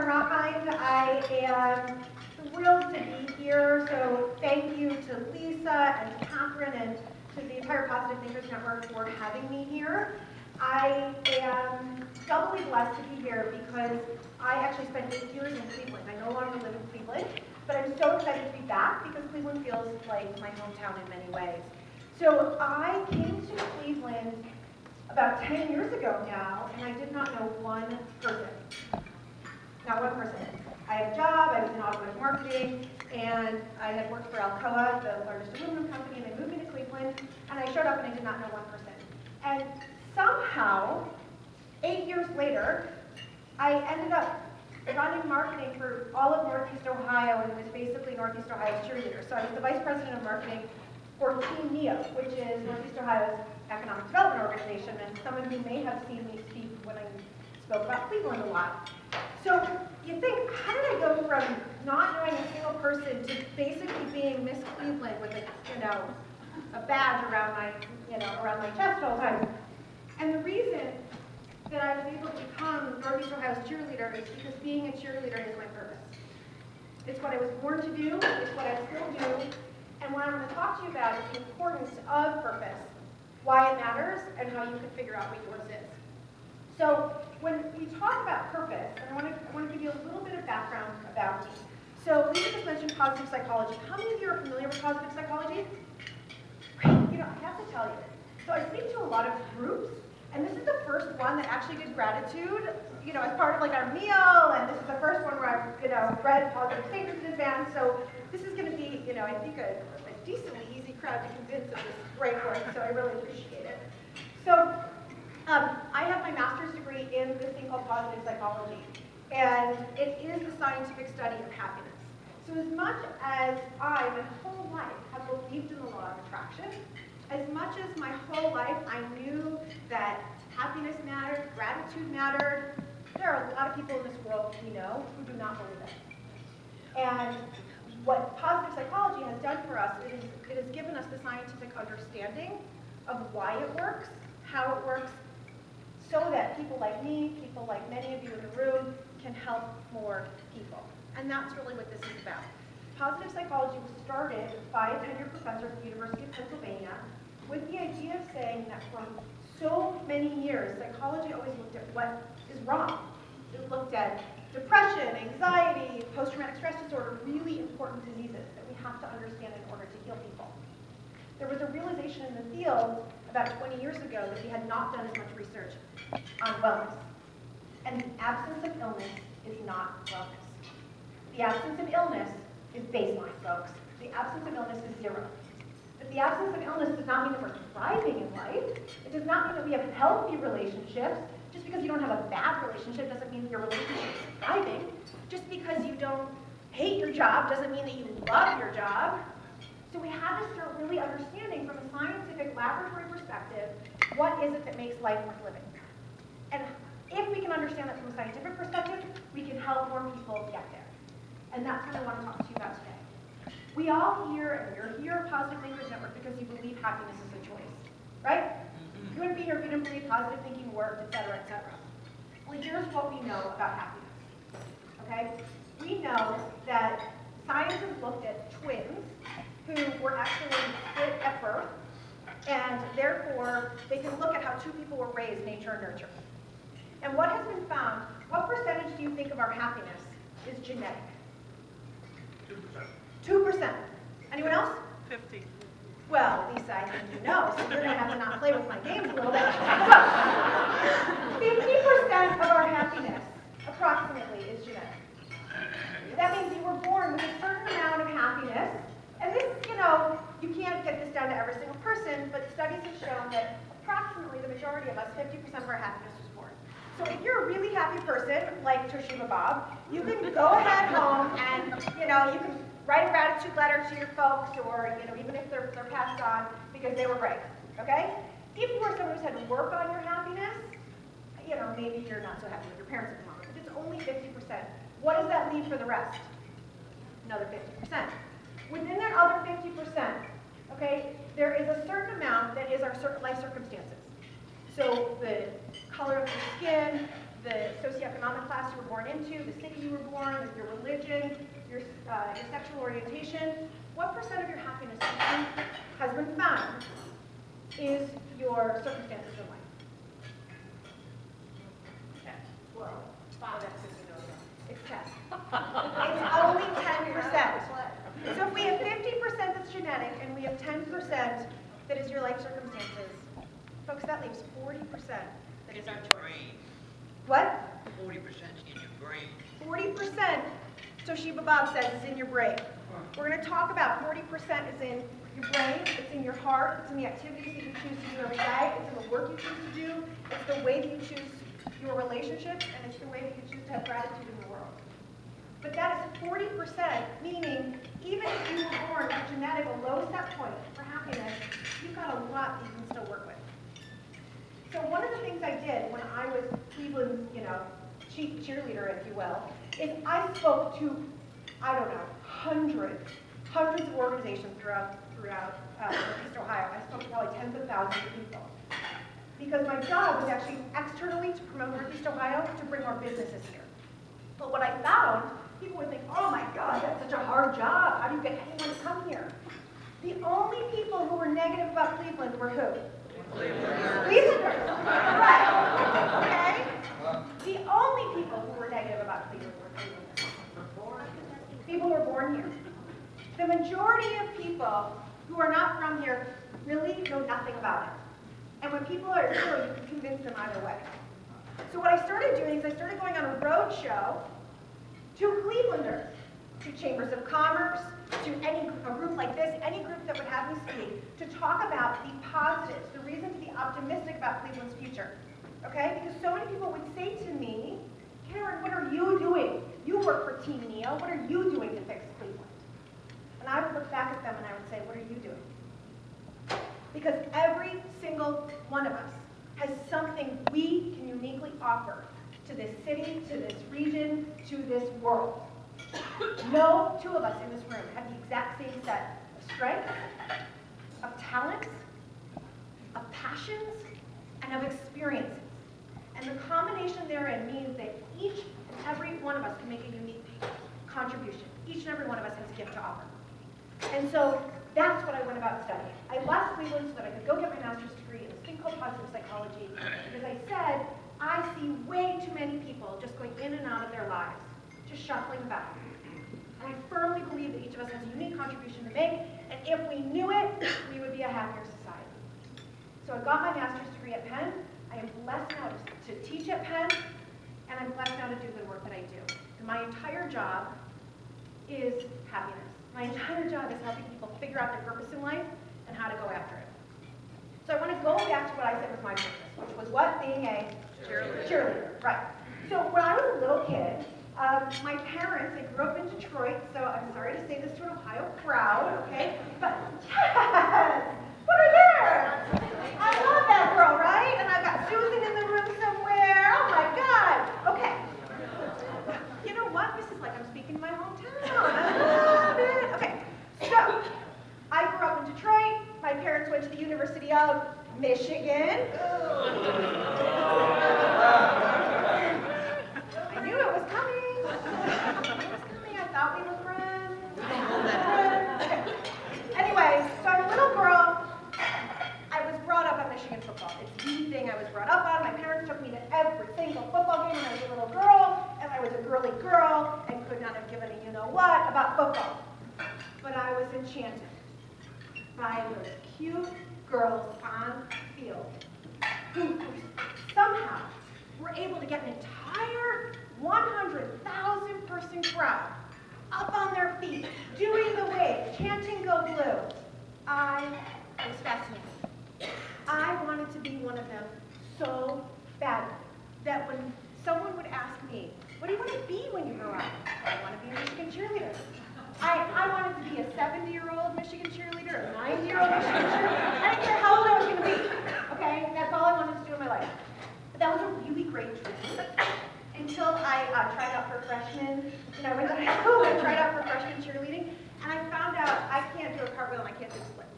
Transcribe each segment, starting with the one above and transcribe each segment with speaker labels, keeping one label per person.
Speaker 1: Carin Rockind. I am thrilled to be here, so thank you to Lisa and to Catherine and to the entire Positive Thinkers Network for having me here. I am doubly blessed to be here because I actually spent 8 years in Cleveland. I no longer live in Cleveland, but I'm so excited to be back because Cleveland feels like my hometown in many ways. So I came to Cleveland about 10 years ago now, and I did not know one person. Not one person. I had a job, I was in automotive marketing, and I had worked for Alcoa, the largest aluminum company, and they moved me to Cleveland, and I showed up and I did not know one person. And somehow, 8 years later, I ended up running marketing for all of Northeast Ohio, and it was basically Northeast Ohio's cheerleader. So I was the vice president of marketing for Team NEO, which is Northeast Ohio's economic development organization, and some of you may have seen me speak when I spoke about Cleveland a lot. So you think, how did I go from not knowing a single person to basically being Miss Cleveland with a badge around my chest all the time? And the reason that I was able to become Northeast Ohio's cheerleader is because being a cheerleader is my purpose. It's what I was born to do, it's what I still do, and what I'm going to talk to you about is the importance of purpose, why it matters, and how you can figure out what yours is. So when we talk about purpose, and I want to give you a little bit of background about me. So Lisa just mentioned positive psychology. How many of you are familiar with positive psychology? I have to tell you. So I speak to a lot of groups, and this is the first one that actually did gratitude, as part of our meal, and this is the first one where I've, read positive statements in advance. So this is going to be, I think a decently easy crowd to convince of this great work, so I really appreciate it. So I have my master's degree in this thing called positive psychology, and it is the scientific study of happiness. So as much as I, my whole life, have believed in the law of attraction, as much as my whole life I knew that happiness mattered, gratitude mattered, there are a lot of people in this world we know who do not believe it. And what positive psychology has done for us is it has given us the scientific understanding of why it works, how it works, so that people like me, people like many of you in the room, can help more people. And that's really what this is about. Positive psychology was started by a tenured professor at the University of Pennsylvania with the idea of saying that for so many years, psychology always looked at what is wrong. It looked at depression, anxiety, post-traumatic stress disorder, really important diseases that we have to understand in order to heal people. There was a realization in the field about 20 years ago that we had not done as much research on wellness. And the absence of illness is not wellness. The absence of illness is baseline, folks. The absence of illness is zero. But the absence of illness does not mean that we're thriving in life. It does not mean that we have healthy relationships. Just because you don't have a bad relationship doesn't mean that your relationship is thriving. Just because you don't hate your job doesn't mean that you love your job. So we have to start really understanding from a scientific laboratory perspective, what is it that makes life worth living? And if we can understand that from a scientific perspective, we can help more people get there. And that's what I want to talk to you about today. We all here, and you're here at Positive Thinkers Network because you believe happiness is a choice, right? You wouldn't be here if you didn't believe positive thinking worked, et cetera, et cetera. Well, here's what we know about happiness, okay? We know that science has looked at twins who were actually split at birth, and therefore they can look at how two people were raised, nature and nurture. And what has been found, what percentage do you think of our happiness is genetic? 2%. Anyone else?
Speaker 2: 50.
Speaker 1: Well, Lisa, I think you know, so you're going to have to not play with my games a little bit. 50% of our happiness, approximately, is genetic. That means you were born with a certain amount of happiness, and this, you can't get this down to every single person, but studies have shown that approximately the majority of us, 50% of our happiness was born. So if you're a really happy person, like Toshiba Bob, you can go ahead home and, you can write a gratitude letter to your folks, or, even if they're passed on because they were great, okay? If you are someone who's had to work on your happiness, maybe you're not so happy with your parents at the moment, but it's only 50%. What does that leave for the rest? Another 50%. Within that other 50%, okay, there is a certain amount that is our life circumstances. So the color of your skin, the socioeconomic class you were born into, the city you were born, your religion, your sexual orientation, what percent of your happiness has been found is your circumstances in life?
Speaker 2: 10.
Speaker 1: 12.
Speaker 2: 5.
Speaker 1: It's 10. It's only 10%. So if we have 50% that's genetic and we have 10% that is your life circumstances, folks, that leaves 40% that is our choice. What?
Speaker 3: 40% in your brain.
Speaker 1: 40%, Toshiba Bob says, is in your brain. We're going to talk about 40% is in your brain, it's in your heart, it's in the activities that you choose to do every day, it's in the work you choose to do, it's the way that you choose your relationships, and it's the way that you choose to have gratitude in the world. But that is 40%, meaning even if you were born with genetic, a low set point for happiness, you've got a lot that you can still work with. So one of the things I did when I was Cleveland's, chief cheerleader, if you will, is I spoke to, I don't know, hundreds of organizations throughout Northeast Ohio. I spoke to probably tens of thousands of people. Because my job was actually externally to promote Northeast Ohio to bring more businesses here. But what I found, people would think, oh my God, that's such a hard job. How do you get anyone to come here? The only people who were negative about Cleveland were who? Clevelanders. Right. Okay? The only people who were negative about Cleveland were Clevelanders. People who were born here. The majority of people who are not from here really know nothing about it. And when people are here, you can convince them either way. So what I started doing is I started going on a road show to Clevelanders, to chambers of commerce, to a group like this, any group that would have me speak, to talk about the positives, the reason to be optimistic about Cleveland's future. Okay? Because so many people would say to me, Carin, what are you doing? You work for Team Neo. What are you doing to fix Cleveland? And I would look back at them and I would say, what are you doing? Because every single one of us has something we can uniquely offer to this city, to this region, to this world. No two of us in this room have the exact same set of strengths, of talents, of passions, and of experiences. And the combination therein means that each and every one of us can make a unique contribution. Each and every one of us has a gift to offer. And so that's what I went about studying. I left Cleveland so that I could go get my master's degree in this thing called positive psychology, because I said, I see way too many people just going in and out of their lives, just shuffling about. And I firmly believe that each of us has a unique contribution to make, and if we knew it, we would be a happier society. So I got my master's degree at Penn. I am blessed now to teach at Penn, and I'm blessed now to do the work that I do. And my entire job is happiness. My entire job is helping people figure out their purpose in life and how to go after it. So I want to go back to what I said was my purpose, which was what? Being a cheerleader. Right. So when I was a little kid, my parents, they grew up in Detroit, so I'm sorry to say this to an Ohio crowd, okay? But yes! Put her there! I love that girl, right? And I've got Susan in the room somewhere. Oh my God! Okay. You know what? This is like I'm speaking to my hometown. I love it. Okay. So, I grew up in Detroit. My parents went to the University of Michigan. I knew it was coming. I thought we were friends. Okay. Anyway, so I'm a little girl. I was brought up on Michigan football. It's the thing I was brought up on. My parents took me to every single football game when I was a little girl, and I was a girly girl and could not have given a you-know-what about football. But I was enchanted by those cute girls on the field who somehow were able to get an entire 100,000 person crowd up on their feet, doing the wave, chanting "Go Blue." I was fascinated. I wanted to be one of them so badly that when someone would ask me, what do you want to be when you grow up? I want to be a Michigan cheerleader. I wanted to be a 70-year-old Michigan cheerleader, a 90-year-old Michigan cheerleader. I didn't care how old I was going to be. Okay, that's all I wanted to do in my life. But that was a really great dream until I tried out for freshman. I went to high school and tried out for freshman cheerleading, and I found out I can't do a cartwheel and I can't do splits.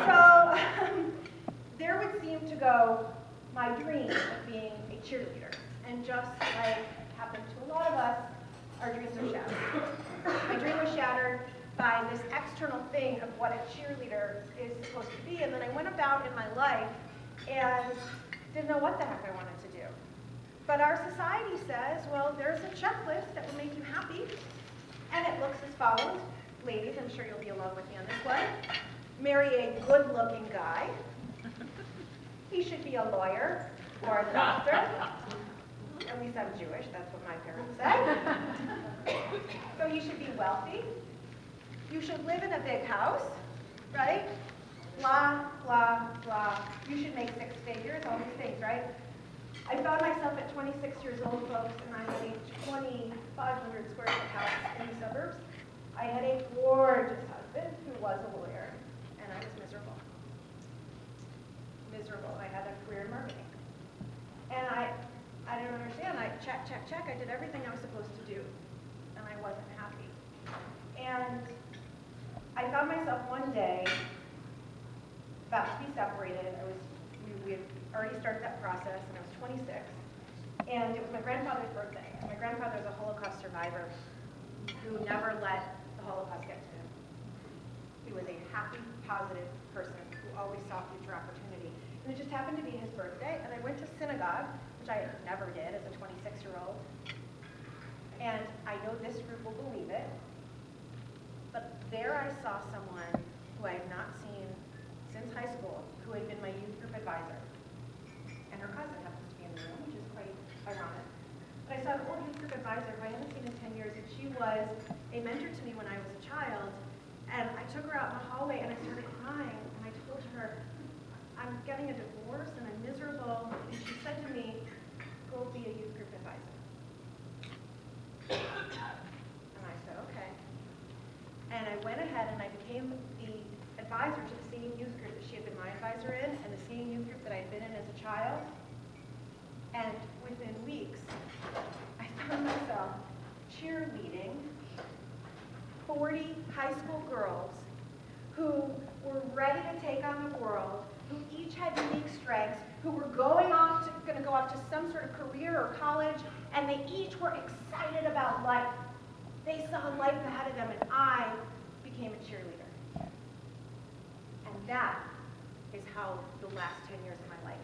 Speaker 1: So there would seem to go my dream of being a cheerleader. And just like happened to a lot of us, our dreams are shattered. My dream was shattered by this external thing of what a cheerleader is supposed to be. And then I went about in my life and didn't know what the heck I wanted to do. But our society says, well, there's a checklist that will make you happy. And it looks as follows. Ladies, I'm sure you'll be along with me on this one. Marry a good-looking guy. He should be a lawyer or a doctor. At least I'm Jewish, that's what my parents said. So you should be wealthy. You should live in a big house, right? Blah, blah, blah. You should make 6 figures, all these things, right? I found myself at 26 years old, folks, and I had a 2,500 square foot house in the suburbs. I had a gorgeous husband who was a lawyer, and I was miserable. Miserable. I had a career in marketing. And I didn't understand. I check. I did everything I was supposed to do, and I wasn't happy. And I found myself one day about to be separated. We had already started that process, and I was 26. And it was my grandfather's birthday. And my grandfather was a Holocaust survivor who never let the Holocaust get to him. He was a happy, positive person who always saw future opportunity. And it just happened to be his birthday, and I went to synagogue, which I never did as a 26-year-old. And I know this group will believe it, but there I saw someone who I had not seen since high school, who had been my youth group advisor. And her cousin happens to be in the room, which is quite ironic. But I saw an old youth group advisor who I hadn't seen in 10 years, and she was a mentor to me when I was a child. And I took her out in the hallway, and I started crying, and I told her, I'm getting a divorce, and I'm miserable. And she said to me, go be a youth group advisor. And I said, okay. And I went ahead, and I became the advisor to the same youth group that she had been my advisor in, and the same youth group that I had been in as a child. And within weeks, I found myself cheerleading 40 high school girls who were ready to take on the world, who each had unique strengths, who were going to go off to some sort of career or college, and they each were excited about life. They saw life ahead of them, and I became a cheerleader. And that is how the last 10 years of my life